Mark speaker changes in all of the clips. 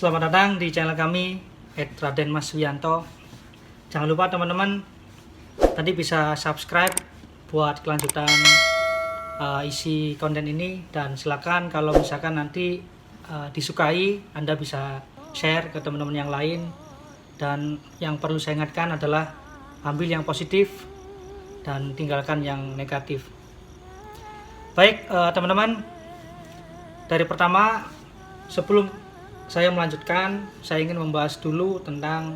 Speaker 1: Selamat datang di channel kami @radenmaswianto. Jangan lupa teman-teman tadi bisa subscribe buat kelanjutan isi konten ini, dan silakan kalau misalkan nanti disukai, Anda bisa share ke teman-teman yang lain. Dan yang perlu saya ingatkan adalah ambil yang positif dan tinggalkan yang negatif. Baik teman-teman, dari pertama sebelum saya melanjutkan, saya ingin membahas dulu tentang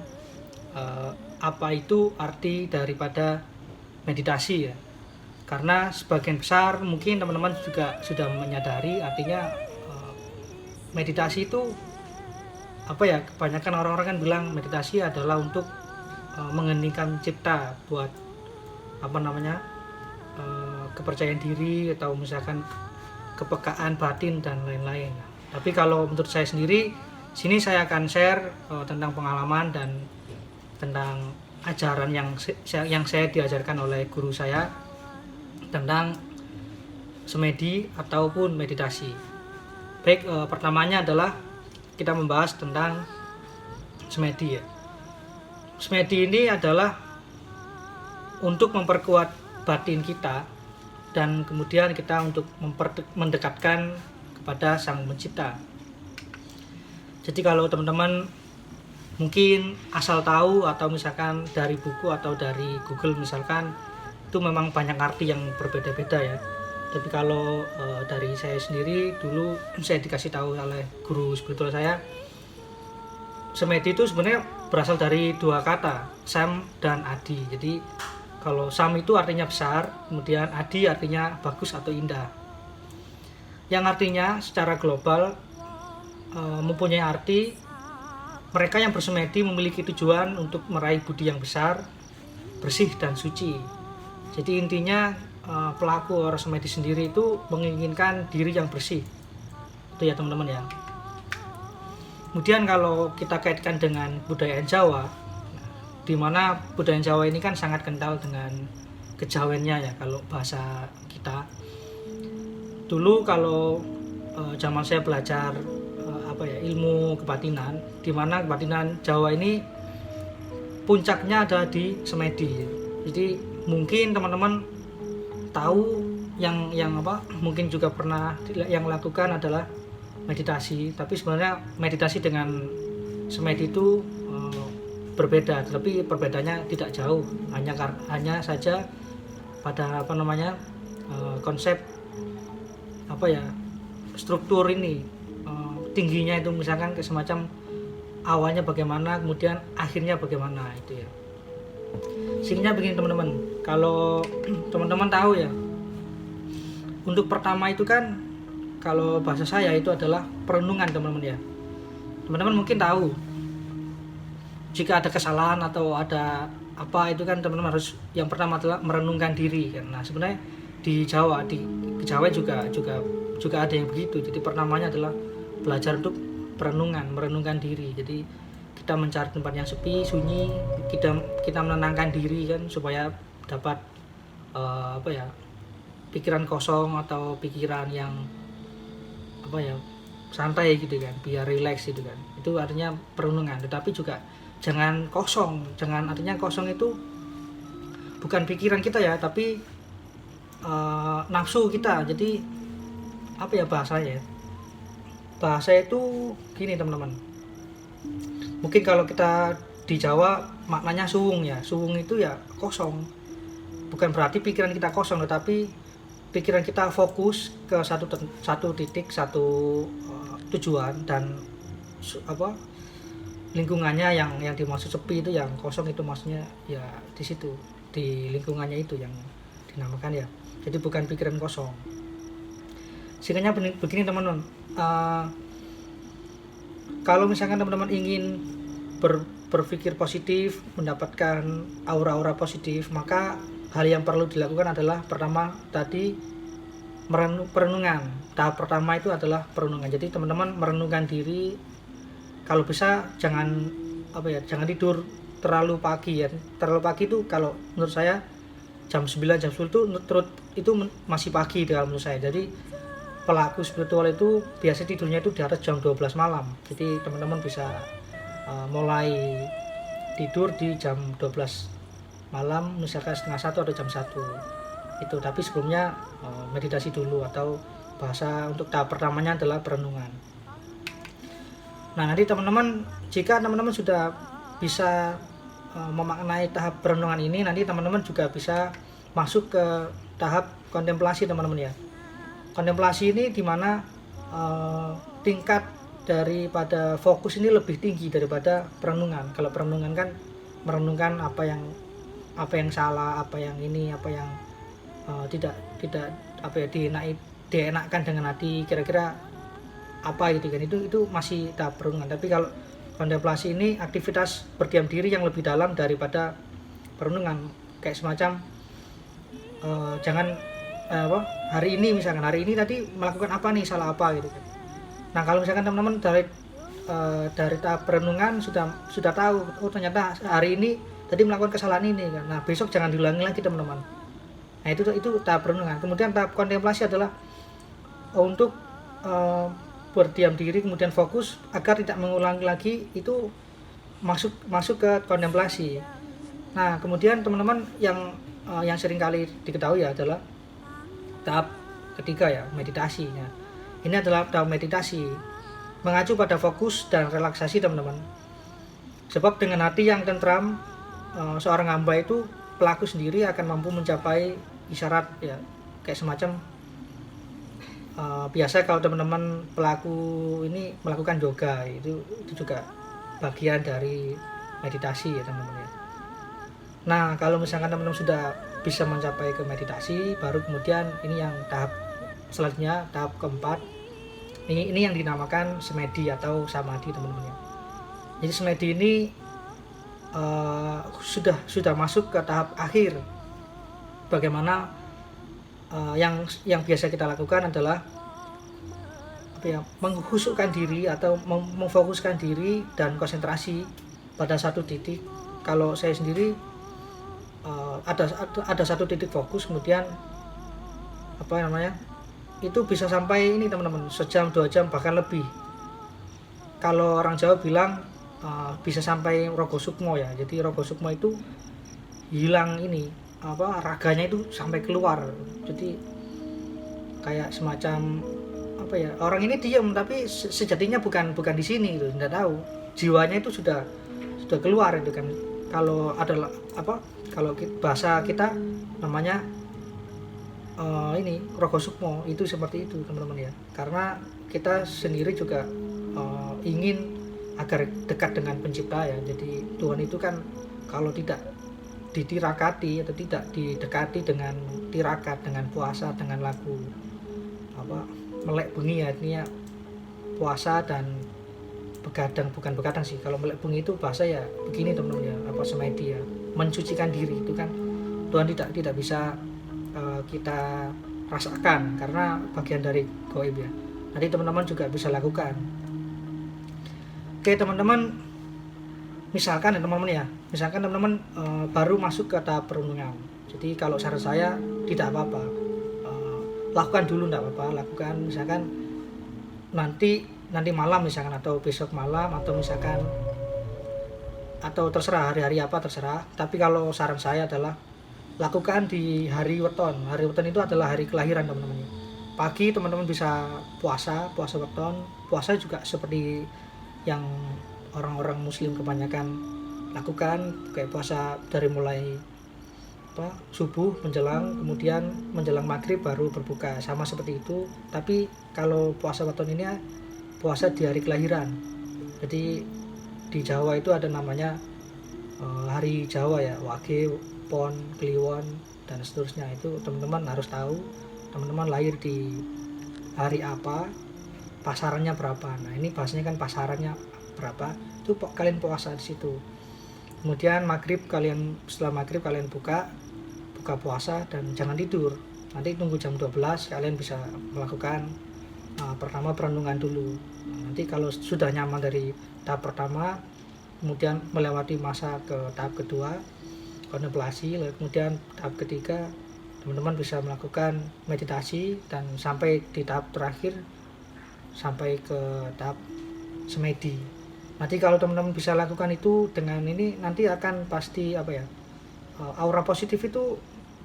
Speaker 1: apa itu arti daripada meditasi ya. Karena sebagian besar mungkin teman-teman juga sudah menyadari artinya meditasi itu apa ya, kebanyakan orang-orang kan bilang meditasi adalah untuk mengheningkan cipta, buat apa namanya kepercayaan diri atau misalkan kepekaan batin dan lain-lain. Tapi kalau menurut saya sendiri, sini saya akan share tentang pengalaman dan tentang ajaran yang saya diajarkan oleh guru saya tentang semedi ataupun meditasi. Baik, pertamanya adalah kita membahas tentang semedi ya. Semedi ini adalah untuk memperkuat batin kita dan kemudian kita untuk mendekatkan kepada Sang Pencipta. Jadi kalau teman-teman mungkin asal tahu atau misalkan dari buku atau dari Google misalkan, itu memang banyak arti yang berbeda-beda ya. Tapi kalau dari saya sendiri, dulu saya dikasih tahu oleh guru spiritual saya, semedi itu sebenarnya berasal dari dua kata, sam dan adi. Jadi kalau sam itu artinya besar, kemudian adi artinya bagus atau indah. Yang artinya secara global mempunyai arti mereka yang bersemedi memiliki tujuan untuk meraih budi yang besar, bersih dan suci. Jadi intinya pelaku orang semedi sendiri itu menginginkan diri yang bersih. Itu ya teman-teman ya. Kemudian kalau kita kaitkan dengan budaya Jawa, di mana budaya Jawa ini kan sangat kental dengan kejawennya ya kalau bahasa kita. Dulu kalau zaman saya belajar ilmu kebatinan, di mana kebatinan Jawa ini puncaknya ada di semedi. Jadi mungkin teman-teman tahu yang mungkin juga pernah yang lakukan adalah meditasi, tapi sebenarnya meditasi dengan semedi itu berbeda, tapi perbedaannya tidak jauh, hanya saja pada konsep struktur ini, tingginya itu misalkan semacam awalnya bagaimana, kemudian akhirnya bagaimana itu ya. Sehingga begini teman-teman, kalau teman-teman tahu ya, untuk pertama itu kan kalau bahasa saya itu adalah perenungan teman-teman ya. Teman-teman mungkin tahu jika ada kesalahan atau ada apa itu kan teman-teman harus yang pertama adalah merenungkan diri kan. Nah sebenarnya di Jawa juga ada yang begitu. Jadi pertamanya adalah belajar untuk merenungkan diri. Jadi kita mencari tempat yang sepi, sunyi, kita menenangkan diri kan, supaya dapat pikiran kosong atau pikiran yang santai gitu kan, biar rileks gitu kan. Itu artinya perenungan. Tetapi juga jangan kosong. Artinya kosong itu bukan pikiran kita ya, tapi nafsu kita. Jadi bahasanya? Bahasa itu gini teman-teman. Mungkin kalau kita di Jawa maknanya suwung ya. Suwung itu ya kosong. Bukan berarti pikiran kita kosong, tetapi pikiran kita fokus ke satu titik, satu tujuan, dan lingkungannya yang dimaksud sepi itu, yang kosong itu maksudnya ya di situ, di lingkungannya itu yang dinamakan ya. Jadi bukan pikiran kosong. Sehingga begini teman-teman, kalau misalkan teman-teman ingin berpikir positif, mendapatkan aura-aura positif, maka hal yang perlu dilakukan adalah pertama tadi perenungan. Tahap pertama itu adalah perenungan. Jadi teman-teman merenungkan diri. Kalau bisa jangan tidur terlalu pagi ya. Terlalu pagi itu kalau menurut saya jam 9 jam 10 itu masih pagi kalau menurut saya. Jadi pelaku spiritual itu biasa tidurnya itu di atas jam 12 malam. Jadi teman-teman bisa mulai tidur di jam 12 malam, misalkan setengah 1 atau jam 1 itu. Tapi sebelumnya meditasi dulu, atau bahasa untuk tahap pertamanya adalah perenungan. Nah, nanti teman-teman, jika teman-teman sudah bisa memaknai tahap perenungan ini, nanti teman-teman juga bisa masuk ke tahap kontemplasi, teman-teman ya. Kontemplasi ini dimana tingkat daripada fokus ini lebih tinggi daripada perenungan. Kalau perenungan kan merenungkan apa yang salah, apa yang ini, apa yang tidak apa ya, dienakkan dengan hati, kira-kira apa gitu kan, itu masih tahap perenungan. Tapi kalau kontemplasi ini aktivitas berdiam diri yang lebih dalam daripada perenungan, kayak semacam hari ini misalkan, hari ini tadi melakukan apa nih, salah apa gitu kan. Nah, kalau misalkan teman-teman dari tahap perenungan sudah tahu, oh ternyata hari ini tadi melakukan kesalahan ini kan. Nah, besok jangan diulangi lagi, teman-teman. Nah, itu tahap perenungan. Kemudian tahap kontemplasi adalah untuk berdiam diri, kemudian fokus agar tidak mengulangi lagi, itu masuk ke kontemplasi. Nah, kemudian teman-teman yang sering kali diketahui adalah tahap ketiga ya, meditasinya. Ini adalah tahap meditasi, mengacu pada fokus dan relaksasi, teman-teman. Sebab dengan hati yang tentram, seorang hamba itu, pelaku sendiri akan mampu mencapai isyarat ya, kayak semacam biasa kalau teman-teman pelaku ini melakukan yoga, itu juga bagian dari meditasi ya, teman-teman ya. Nah, kalau misalkan teman-teman sudah bisa mencapai ke meditasi, baru kemudian ini yang tahap selanjutnya, tahap keempat. Ini yang dinamakan semedi atau samadhi, teman-teman ya. Jadi semedi ini sudah masuk ke tahap akhir. Bagaimana yang biasa kita lakukan adalah menghusukkan diri atau memfokuskan diri dan konsentrasi pada satu titik. Kalau saya sendiri ada satu titik fokus, kemudian itu bisa sampai ini, teman-teman, sejam, 2 jam, bahkan lebih. Kalau orang Jawa bilang bisa sampai rogo sukmo ya. Jadi rogo sukmo itu hilang ini, raganya itu sampai keluar. Jadi kayak semacam orang ini diam, tapi sejatinya bukan di sini gitu, tidak tahu. Jiwanya itu sudah keluar itu kan. Kalau ada kalau bahasa kita namanya ini rogo sukmo, itu seperti itu, teman-teman ya. Karena kita sendiri juga ingin agar dekat dengan pencipta ya. Jadi Tuhan itu kan kalau tidak ditirakati atau tidak didekati dengan tirakat, dengan puasa, dengan lagu melek bengi ya, artinya puasa dan bukan begadang sih. Kalau melek bengi itu bahasa ya begini, teman-teman ya, semedi ya, mensucikan diri, itu kan Tuhan tidak bisa kita rasakan karena bagian dari gaib ya. Nanti teman-teman juga bisa lakukan. Oke, teman-teman, misalkan teman-teman baru masuk ke tahap perenungan. Jadi kalau saran saya tidak apa-apa, lakukan dulu, tidak apa-apa, lakukan misalkan nanti malam misalkan, atau besok malam, atau misalkan, atau terserah hari-hari apa, terserah. Tapi kalau saran saya adalah lakukan di hari weton. Hari weton itu adalah hari kelahiran, teman-teman. Pagi teman-teman bisa puasa weton. Puasa juga seperti yang orang-orang muslim kebanyakan lakukan, kayak puasa dari mulai subuh menjelang, kemudian menjelang maghrib baru berbuka, sama seperti itu. Tapi kalau puasa weton ini puasa di hari kelahiran. Jadi di Jawa itu ada namanya hari Jawa ya, Wage, Pon, Kliwon, dan seterusnya. Itu teman-teman harus tahu, teman-teman lahir di hari apa, pasarannya berapa. Nah, ini bahasanya kan pasarannya berapa, itu kalian puasa di situ. Kemudian setelah maghrib kalian buka puasa dan jangan tidur. Nanti tunggu jam 12 kalian bisa melakukan pertama perenungan dulu. Nanti kalau sudah nyaman dari tahap pertama, kemudian melewati masa ke tahap kedua kontemplasi, lalu kemudian tahap ketiga teman-teman bisa melakukan meditasi dan sampai di tahap terakhir, sampai ke tahap semedi. Nanti kalau teman-teman bisa lakukan itu dengan ini, nanti akan pasti aura positif itu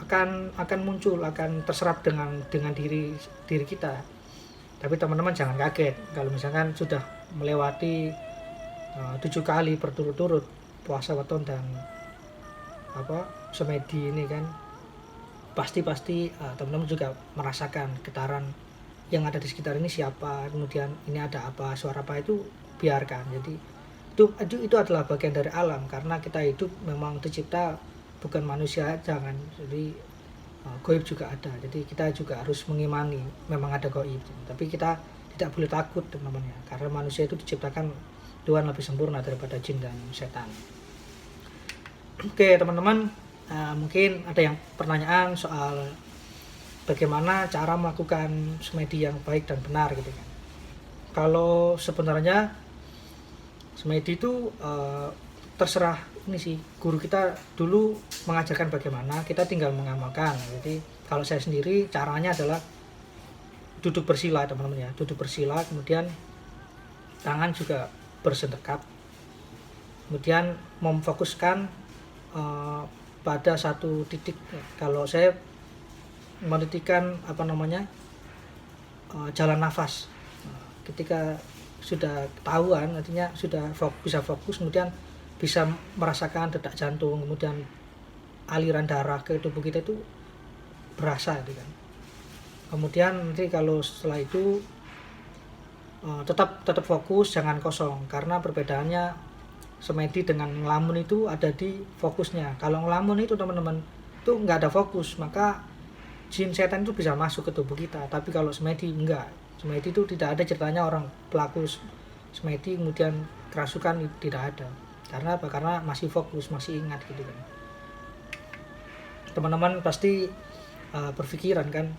Speaker 1: akan muncul, akan terserap dengan diri kita. Tapi teman-teman jangan kaget kalau misalkan sudah melewati 7 kali berturut-turut puasa weton dan semedi ini kan, pasti teman-teman juga merasakan getaran yang ada di sekitar ini siapa, kemudian ini ada apa, suara apa, itu biarkan. Jadi itu adalah bagian dari alam, karena kita hidup memang dicipta bukan manusia aja kan, jadi gaib juga ada. Jadi kita juga harus mengimani memang ada gaib, tapi kita tidak boleh takut teman-teman ya, karena manusia itu diciptakan Tuhan lebih sempurna daripada jin dan setan. Oke teman-teman, mungkin ada yang pertanyaan soal bagaimana cara melakukan semedi yang baik dan benar gitu kan. Kalau sebenarnya semedi itu terserah ini sih, guru kita dulu mengajarkan bagaimana, kita tinggal mengamalkan. Jadi kalau saya sendiri caranya adalah duduk bersila teman-teman ya, duduk bersila, kemudian tangan juga bersedekap, kemudian memfokuskan pada satu titik. Kalau saya menitikan jalan nafas, ketika sudah ketahuan artinya sudah bisa fokus, kemudian bisa merasakan detak jantung, kemudian aliran darah ke tubuh kita itu berasa gitu kan. Kemudian nanti kalau setelah itu tetap fokus, jangan kosong, karena perbedaannya semedi dengan ngelamun itu ada di fokusnya. Kalau ngelamun itu teman-teman itu nggak ada fokus, maka jin setan itu bisa masuk ke tubuh kita. Tapi kalau semedi enggak, semedi itu tidak ada ceritanya orang pelaku semedi kemudian kerasukan, tidak ada. Karena apa? Karena masih fokus, masih ingat gitu kan. Teman-teman pasti berpikiran kan,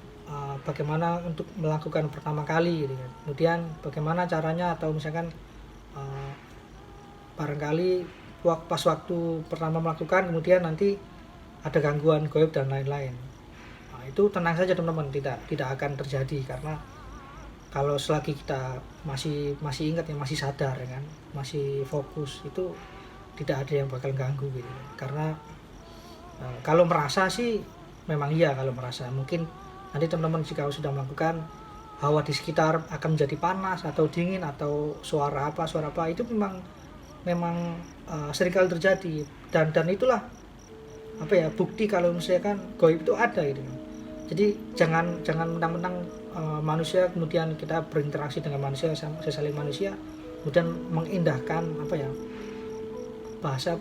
Speaker 1: bagaimana untuk melakukan pertama kali gitu kan. Kemudian bagaimana caranya, atau misalkan barangkali pas waktu pertama melakukan kemudian nanti ada gangguan gaib dan lain-lain. Itu tenang saja teman-teman, tidak akan terjadi, karena kalau selagi kita masih ingat ya, masih sadar ya kan, masih fokus, itu tidak ada yang bakal ganggu gitu. Karena kalau merasa sih memang iya, kalau merasa mungkin nanti teman-teman jika sudah melakukan, hawa di sekitar akan menjadi panas atau dingin, atau suara apa itu memang seringkali terjadi, dan itulah bukti kalau misalkan gaib itu ada gitu. Jadi jangan mentang-mentang manusia kemudian kita berinteraksi dengan manusia, sesama manusia, kemudian mengindahkan bahasa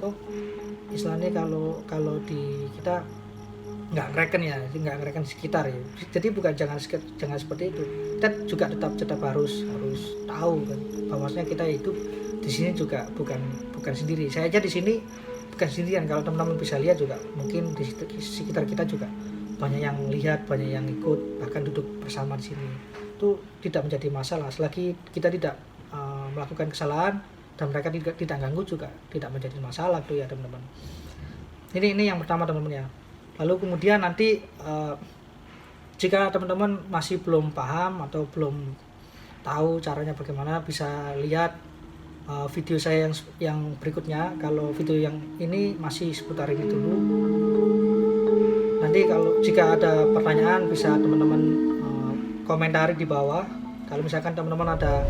Speaker 1: istilahnya, kalau di kita nggak ngereken sekitar ya. Jadi jangan seperti itu. Kita juga tetap harus tahu kan, bahwasanya kita hidup di sini juga bukan sendiri. Saya aja di sini bukan sendirian. Kalau teman-teman bisa lihat juga, mungkin di sekitar kita juga banyak yang lihat, banyak yang ikut, bahkan duduk bersama di sini. Itu tidak menjadi masalah selagi kita tidak melakukan kesalahan, dan mereka tidak ganggu juga tidak menjadi masalah tuh ya teman-teman. Ini yang pertama teman-teman ya. Lalu kemudian nanti jika teman-teman masih belum paham atau belum tahu caranya bagaimana, bisa lihat video saya yang berikutnya. Kalau video yang ini masih seputar ini dulu. Nanti kalau jika ada pertanyaan bisa teman-teman komentari di bawah. Kalau misalkan teman-teman ada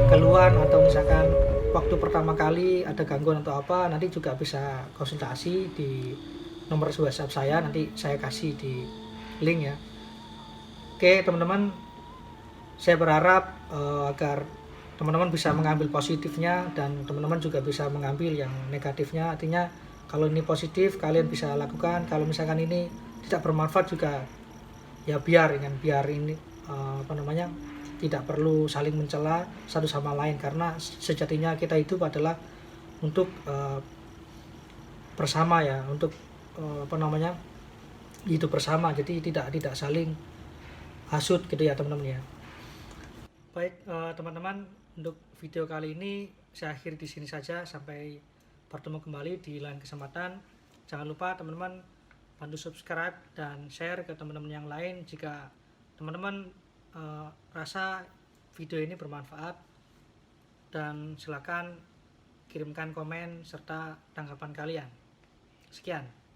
Speaker 1: keluhan, atau misalkan waktu pertama kali ada gangguan atau apa, nanti juga bisa konsultasi di nomor WhatsApp saya, nanti saya kasih di link ya. Oke teman-teman, saya berharap agar teman-teman bisa mengambil positifnya, dan teman-teman juga bisa mengambil yang negatifnya. Artinya kalau ini positif kalian bisa lakukan, kalau misalkan ini tidak bermanfaat juga ya biar ini tidak perlu saling mencela satu sama lain, karena sejatinya kita hidup adalah untuk bersama ya, untuk hidup bersama. Jadi tidak saling hasut gitu ya teman-teman ya. Baik teman-teman, untuk video kali ini saya akhiri di sini saja. Sampai bertemu kembali di lain kesempatan. Jangan lupa teman-teman bantu subscribe dan share ke teman-teman yang lain jika teman-teman rasa video ini bermanfaat, dan silakan kirimkan komen serta tanggapan kalian. Sekian.